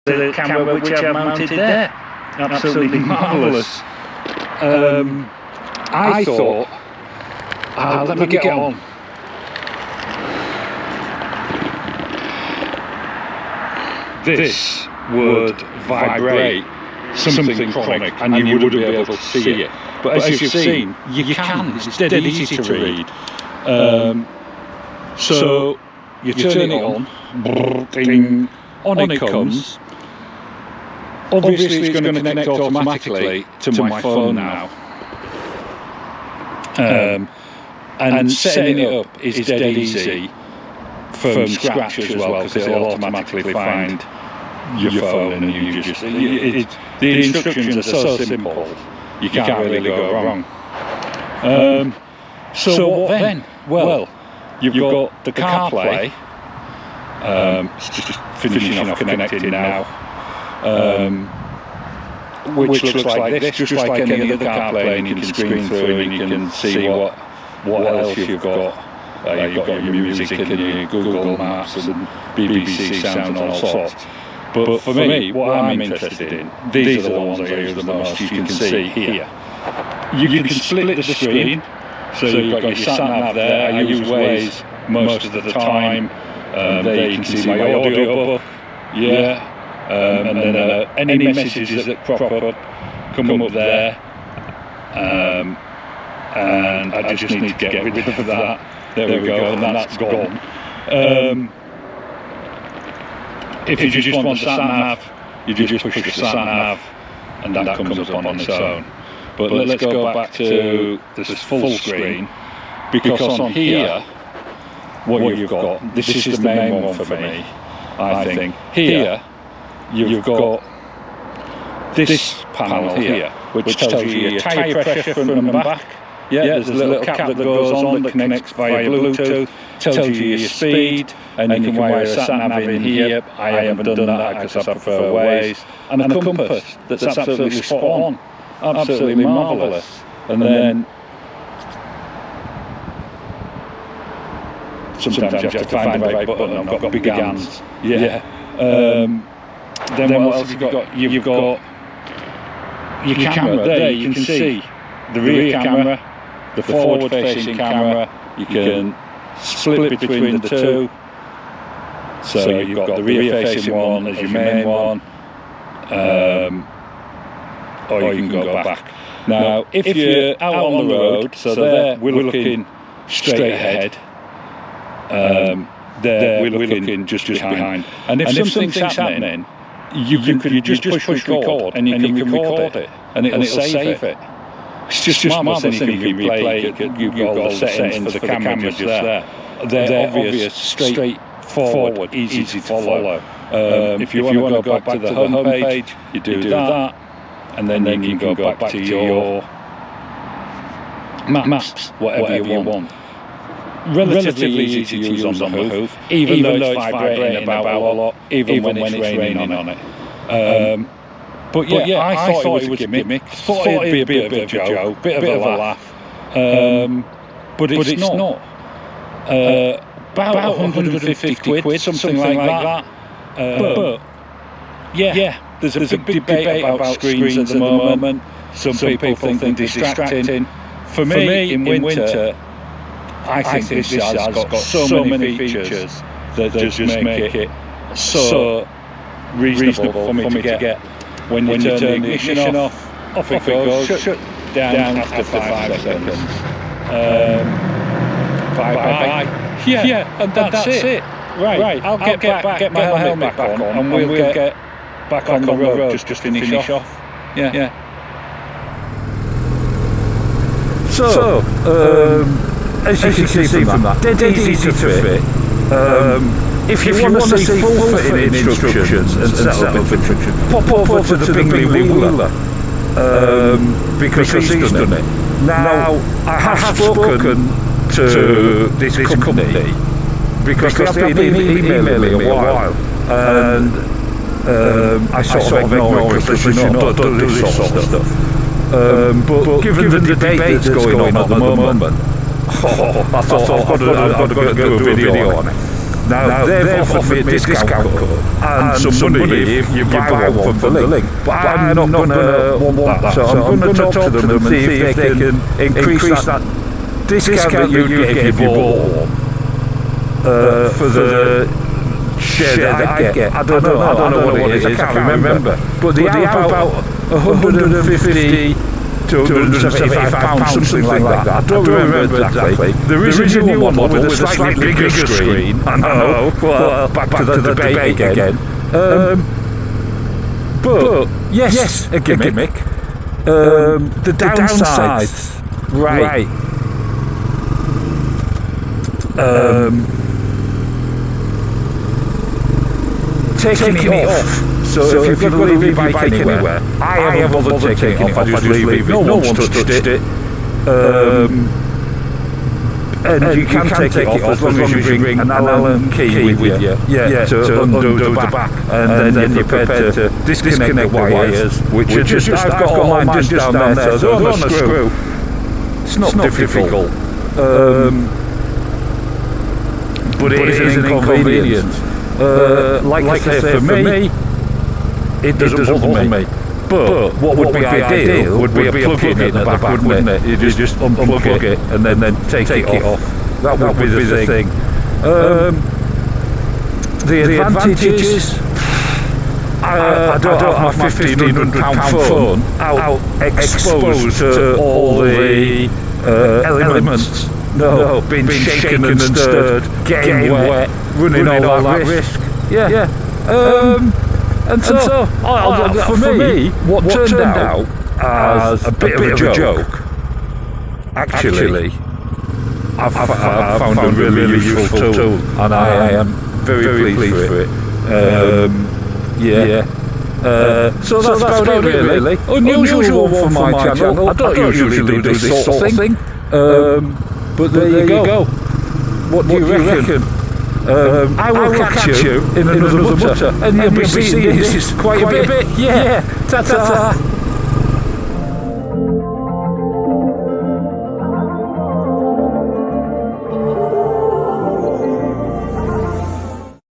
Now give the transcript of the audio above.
the camera which I've mounted there. Absolutely marvellous. I thought, let me get on. This would vibrate something chronic and you wouldn't be able to see it. But as you've seen, you can. It's dead easy to read. So you turn it on, ding, on it comes. Obviously it's going to connect automatically to my phone now. And setting it up is dead easy from scratch as well, because it'll automatically find your phone and you just... the instructions are so simple, you can't really go wrong. So what then? Well, you've got the CarPlay, it's just finishing off connecting now, which looks like this, just like any other CarPlay, and you can screen through and you can see what else you've got. You've got your music and your Google Maps and BBC Sound and all sorts. But for me, what I'm interested in, these are the ones I use the most. You can see here. You can split the screen, so you've got your sat-nav there. I use Waze most of the time. There you can see my audio book. And then any messages that crop up come up there. And I just need to get rid of that. There we go, and that's gone. If you just want the sat-nav, you just push the sat-nav and that comes up on its own. But let's go back to this full screen, because on here, what you've got, this is the main one for me, I think. Here, you've got this panel here, which tells you your tyre pressure front and back. There's a little cap that goes on that connects via Bluetooth, tells you your speed, and you can wire a sat-nav in here. I haven't done that because I prefer Waze. And a compass that's absolutely spot on, absolutely marvellous. And then sometimes you have to find the right button. I've got big hands. Then what else have you got? You've got your camera there. You can see the rear camera, the forward-facing camera. You can split between the two. So you've got the rear-facing one as your main one, or you can go back. Now, if you're out on the road, so there we're looking straight ahead. There we're looking just behind. And if something's happening, you just push record and you can record it, and it'll save it. It's just marvellous, and you can replay it. You've got all the settings for the camera just there. They're obvious, straightforward, easy to follow. If you want to go back to the home page, you do that, and then you can go back to your maps, whatever you want. Relatively easy to use on the hoof, even though it's vibrating about a lot, even when it's raining on it. But yeah, I thought it was a gimmick. I thought it'd be a bit of a joke, bit of a laugh. But it's not. About 150 quid, something like that. But yeah, there's a big debate about screens at the moment. Some people think they're distracting. For me, in winter, I think this has got so many features that just make it so reasonable for me to get. When you turn the ignition off it goes, shut down after 5 seconds. Bye. Yeah, and that's it. Right, I'll get my helmet back on, and we'll get back on the road, just finish off. Yeah. So, as you can see from that, dead easy to fit. If you want to see full fitting instructions and setup instructions, pop over to the Bingley Wheeler, because he's done it. Now, I have spoken to this company because they've been emailing me a while, and I sort of ignore it because don't do this sort of stuff. But given the debate that's going on at the moment, I thought I've got to do a video on it. Now they've offered me a discount code and some money if you buy one from the link. But I'm not going to want that. So I'm going to talk to them and see if they can increase that discount that you get if you bought one for the share that I get. I don't know what it is. I can't remember. But they are about 150 to 175 pounds, something like that. I don't remember exactly. There is a new one with a slightly bigger screen. I know. Well, back to the debate again. But yes, a gimmick. The downsides, right. Taking it off. So if you've got to leave your bike anywhere, I haven't bothered taking it off. I just leave it. No one's touched it. And you can take it off as long as you bring an Allen key with you. Yeah, to undo the back. And then you're prepared to disconnect the wires, which are just, I've got all mine just down there, so they're on a screw. It's not difficult. But it is an inconvenience. Like I say, for me, it doesn't bother me. But what would be ideal would be a plug-in at the back, wouldn't it? You just unplug it and then take it off. That would be the thing. The advantages, I don't have my £1,500 phone out exposed to all the elements. No, being shaken and stirred, getting wet, running all that risk. Yeah. And so for me, what turned out as a bit of a joke, actually, I've found a really useful tool, and I am very pleased for it. So that's about it, really. Unusual one for my channel. I don't usually do this sort of thing. But there you go. What do you reckon? I will catch you in another butter, and you'll be seeing this quite a bit. Yeah, ta-ta.